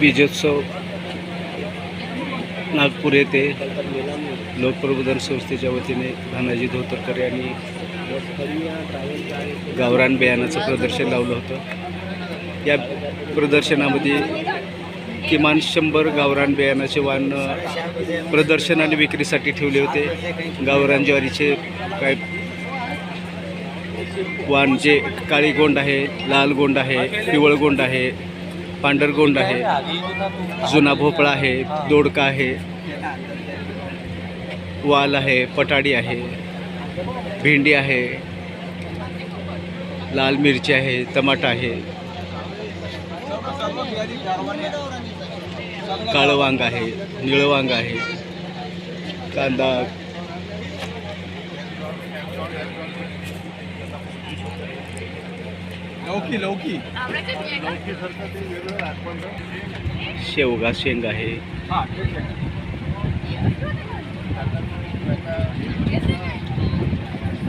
बीजोत्सव नागपूर येथे लोकप्रबोधन संस्थेच्या वतीने धनाजी धोतरकर यांनी गावरान बियाणाचं प्रदर्शन लावलं होतं। या प्रदर्शनामध्ये किमान 100 गावरान बियाणाचे वाण प्रदर्शन आणि विक्रीसाठी ठेवले होते। गावरान ज्वारीचे काय वाण जे काळी गोंड आहे, लाल गोंड आहे, पिवळ गोंड आहे, पांढर गोंड आहे, जुना भोपळा आहे, दोडका आहे, वाल आहे, पटाडी आहे, भेंडी आहे, लाल मिरची आहे, टमाटा आहे, काळं वांग आहे, निळं वांग आहे, कांदा, लौकी शेवगा शेंग आहे,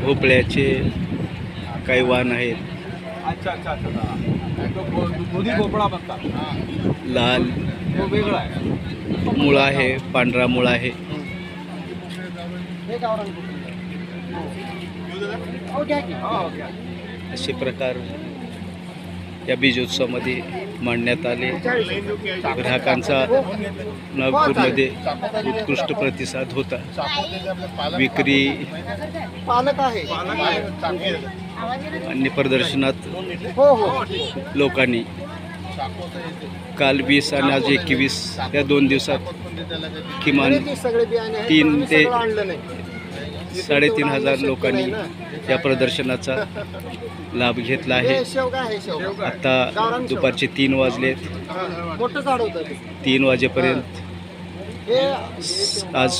भोपळ्याचे काही वाण आहेत, लाल मुळा आहे, पांढरा मुळा आहे। असे प्रकार या बीजोत्सवामध्ये मांडण्यात आले। ग्राहकांचा नागपूरमध्ये उत्कृष्ट प्रतिसाद होता। विक्री आणि प्रदर्शनात लोकांनी काल 20 आणि आज 21 या 2 दिवसात किमान 3 ते 3,500 लोकांनी या प्रदर्शनाचा लाभ घेतला आहे। आता दुपारचे 3 वाजलेत। 3 वाजेपर्यंत आज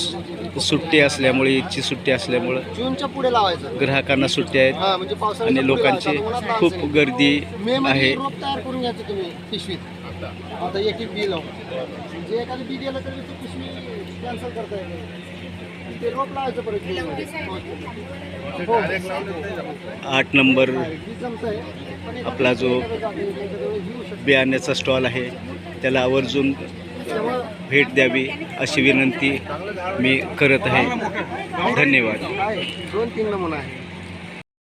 सुट्टी असल्यामुळे, ईदची सुट्टी असल्यामुळे जूनच्या पुढे लावायचं, ग्राहकांना सुट्टी आहेत आणि लोकांची खूप गर्दी आहे। तयार करून घ्यायचं तुम्ही पिशवीत। आता एक बी लावून जे एखादी बी गेलं तर पिशवी कॅन्सल करता येते। ते रोप लावायचं परत 8 नंबर आपला जो बियाण्याचा स्टॉल आहे त्याला आवर्जून भेट द्यावी अशी विनंती मी करत आहे। धन्यवाद। 2-3 नमुना आहे।